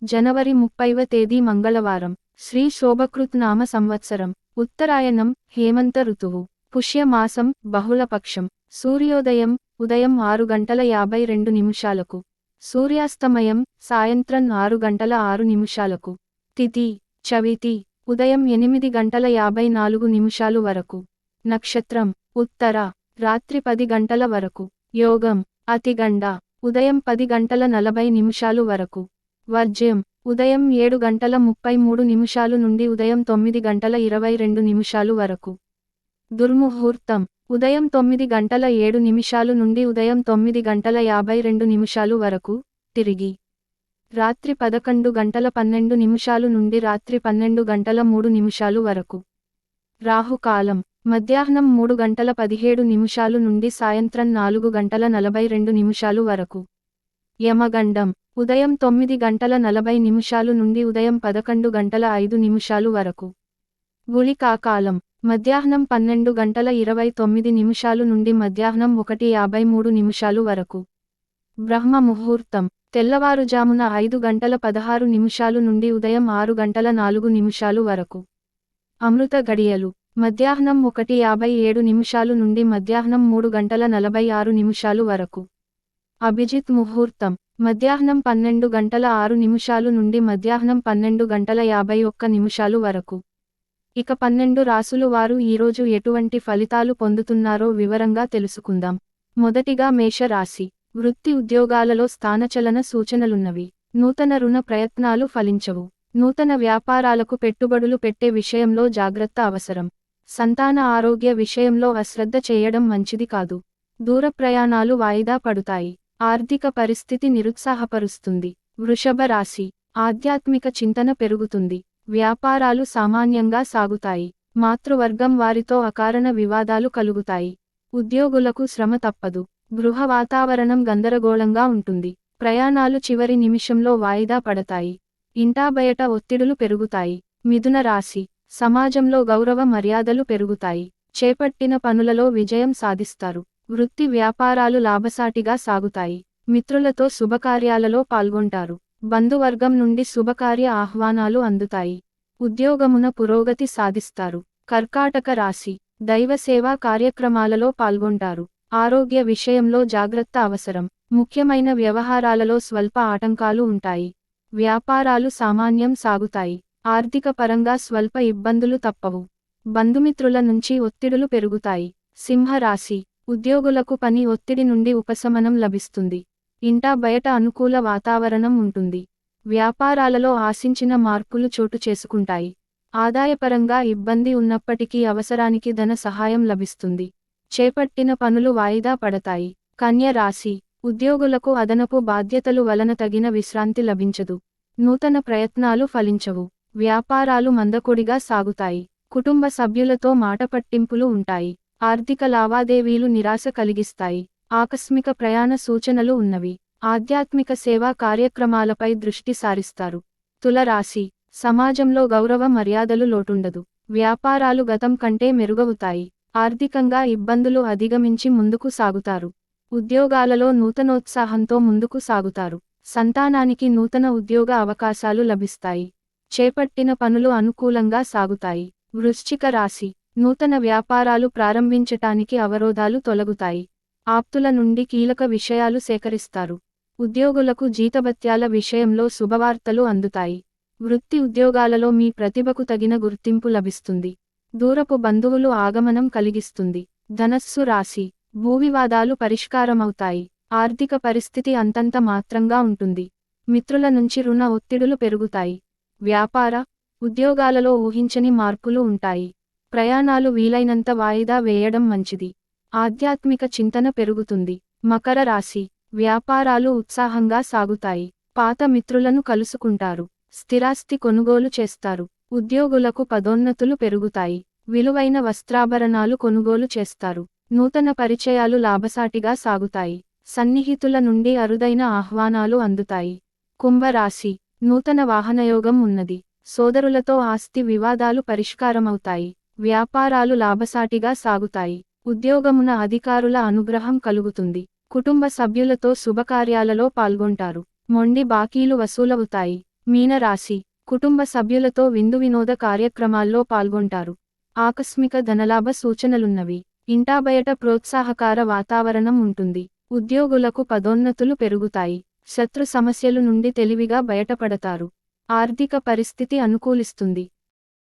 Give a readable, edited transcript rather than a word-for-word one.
జనవరి 30వ తేదీ మంగళవారం. శ్రీ శోభకృత్ నామ సంవత్సరం. ఉత్తరాయణం, హేమంత ఋతువు. పుష్యమాసం, బహుళపక్షం. సూర్యోదయం ఉదయం 6:52 సూర్యాస్తమయం సాయంత్రం 6:06 తిథి చవితి ఉదయం 8:54 వరకు. నక్షత్రం ఉత్తర రాత్రి 10 గంటల వరకు. యోగం అతిగండ ఉదయం 10:40 వరకు. వర్జ్యం ఉదయం 7:33 నుండి ఉదయం 9:22 వరకు. దుర్ముహూర్తం ఉదయం 9:07 నుండి ఉదయం 9:52 వరకు. తిరిగి రాత్రి 11:12 నుండి రాత్రి 12:03 వరకు. రాహుకాలం మధ్యాహ్నం 3:17 నుండి సాయంత్రం 4:42 వరకు. యమగండం ఉదయం 9:40 నుండి ఉదయం 11:05 వరకు. గుళికాకాలం మధ్యాహ్నం 12:29 నుండి మధ్యాహ్నం 1:53 వరకు. బ్రహ్మ ముహూర్తం తెల్లవారుజామున 5:16 నుండి ఉదయం 6:04 వరకు. అమృత గడియలు మధ్యాహ్నం 1:57 నుండి మధ్యాహ్నం 3:46 వరకు. అభిజిత్ ముహూర్తం మధ్యాహ్నం 12:06 నుండి మధ్యాహ్నం 12:51 వరకు. ఇక 12 రాసులు వారు ఈరోజు ఎటువంటి ఫలితాలు పొందుతున్నారో వివరంగా తెలుసుకుందాం. మొదటిగా మేషరాశి. వృత్తి ఉద్యోగాలలో స్థానచలన సూచనలున్నవి. నూతన రుణ ప్రయత్నాలు ఫలించవు. నూతన వ్యాపారాలకు పెట్టుబడులు పెట్టే విషయంలో జాగ్రత్త అవసరం. సంతాన ఆరోగ్య విషయంలో అశ్రద్ధ చేయడం మంచిది కాదు. దూర ప్రయాణాలు వాయిదా పడుతాయి. ఆర్థిక పరిస్థితి నిరుత్సాహపరుస్తుంది. వృషభ రాశి. ఆధ్యాత్మిక చింతన పెరుగుతుంది. వ్యాపారాలు సామాన్యంగా సాగుతాయి. మాతృవర్గం వారితో అకారణ వివాదాలు కలుగుతాయి. ఉద్యోగులకు శ్రమ తప్పదు. గృహ వాతావరణం గందరగోళంగా ఉంటుంది. ప్రయాణాలు చివరి నిమిషంలో వాయిదా పడతాయి. ఇంటా బయట ఒత్తిడులు పెరుగుతాయి. మిథున రాశి. సమాజంలో గౌరవ మర్యాదలు పెరుగుతాయి. చేపట్టిన పనులలో విజయం సాధిస్తారు. వృత్తి వ్యాపారాలు లాభసాటిగా సాగుతాయి. మిత్రులతో శుభకార్యాలలో పాల్గొంటారు. బంధువర్గం నుండి శుభకార్య ఆహ్వానాలు అందుతాయి. ఉద్యోగమున పురోగతి సాధిస్తారు. కర్కాటక రాశి. దైవ సేవా కార్యక్రమాలలో పాల్గొంటారు. ఆరోగ్య విషయంలో జాగ్రత్త అవసరం. ముఖ్యమైన వ్యవహారాలలో స్వల్ప ఆటంకాలు ఉంటాయి. వ్యాపారాలు సామాన్యం సాగుతాయి. ఆర్థిక పరంగా స్వల్ప ఇబ్బందులు తప్పవు. బంధుమిత్రుల నుంచి ఒత్తిడులు పెరుగుతాయి. సింహరాశి. ఉద్యోగులకు పని ఒత్తిడి నుండి ఉపశమనం లభిస్తుంది. ఇంటా బయట అనుకూల వాతావరణం ఉంటుంది. వ్యాపారాలలో ఆశించిన మార్పులు చోటు చేసుకుంటాయి. ఆదాయపరంగా ఇబ్బంది ఉన్నప్పటికీ అవసరానికి ధన సహాయం లభిస్తుంది. చేపట్టిన పనులు వాయిదా పడతాయి. కన్య రాశి. ఉద్యోగులకు అదనపు బాధ్యతలు వలన తగిన విశ్రాంతి లభించదు. నూతన ప్రయత్నాలు ఫలించవు. వ్యాపారాలు మందకొడిగా సాగుతాయి. కుటుంబ సభ్యులతో మాటపట్టింపులు ఉంటాయి. ఆర్థిక లావాదేవీలు నిరాశ కలిగిస్తాయి. ఆకస్మిక ప్రయాణ సూచనలు ఉన్నవి. ఆధ్యాత్మిక సేవా కార్యక్రమాలపై దృష్టి సారిస్తారు. తులరాశి. సమాజంలో గౌరవ మర్యాదలు లోటుండదు. వ్యాపారాలు గతం కంటే మెరుగవుతాయి. ఆర్థికంగా ఇబ్బందులు అధిగమించి ముందుకు సాగుతారు. ఉద్యోగాలలో నూతనోత్సాహంతో ముందుకు సాగుతారు. సంతానానికి నూతన ఉద్యోగ అవకాశాలు లభిస్తాయి. చేపట్టిన పనులు అనుకూలంగా సాగుతాయి. వృశ్చిక రాశి. నూతన వ్యాపారాలు ప్రారంభించటానికి అవరోధాలు తొలగుతాయి. ఆప్తుల నుండి కీలక విషయాలు సేకరిస్తారు. ఉద్యోగులకు జీతభత్యాల విషయంలో శుభవార్తలు అందుతాయి. వృత్తి ఉద్యోగాలలో మీ ప్రతిభకు తగిన గుర్తింపు లభిస్తుంది. దూరపు బంధువులు ఆగమనం కలిగిస్తుంది. ధనస్సు రాశి. భూవివాదాలు పరిష్కారమవుతాయి. ఆర్థిక పరిస్థితి అంతంత మాత్రంగా ఉంటుంది. మిత్రుల నుంచి రుణ ఒత్తిడులు పెరుగుతాయి. వ్యాపార ఉద్యోగాలలో ఊహించని మార్పులు ఉంటాయి. ప్రయాణాలు వీలైనంత వాయిదా వేయడం మంచిది. ఆధ్యాత్మిక చింతన పెరుగుతుంది. మకర రాశి. వ్యాపారాలు ఉత్సాహంగా సాగుతాయి. పాత మిత్రులను కలుసుకుంటారు. స్థిరాస్తి కొనుగోలు చేస్తారు. ఉద్యోగులకు పదోన్నతులు పెరుగుతాయి. విలువైన వస్త్రాభరణాలు కొనుగోలు చేస్తారు. నూతన పరిచయాలు లాభసాటిగా సాగుతాయి. సన్నిహితుల నుండి అరుదైన ఆహ్వానాలు అందుతాయి. కుంభరాశి. నూతన వాహనయోగం ఉన్నది. సోదరులతో ఆస్తి వివాదాలు పరిష్కారమవుతాయి. వ్యాపారాలు లాభసాటిగా సాగుతాయి. ఉద్యోగమున అధికారుల అనుగ్రహం కలుగుతుంది. కుటుంబ సభ్యులతో శుభకార్యాలలో పాల్గొంటారు. మొండి బాకీలు వసూలవుతాయి. మీనరాశి కుటుంబ సభ్యులతో విందు వినోద కార్యక్రమాల్లో పాల్గొంటారు. ఆకస్మిక ధనలాభ సూచనలున్నవి. ఇంటా బయట ప్రోత్సాహకర వాతావరణం ఉంటుంది. ఉద్యోగులకు పదోన్నతులు పెరుగుతాయి. శత్రు సమస్యలు నుండి తెలివిగా బయటపడతారు. ఆర్థిక పరిస్థితి అనుకూలిస్తుంది.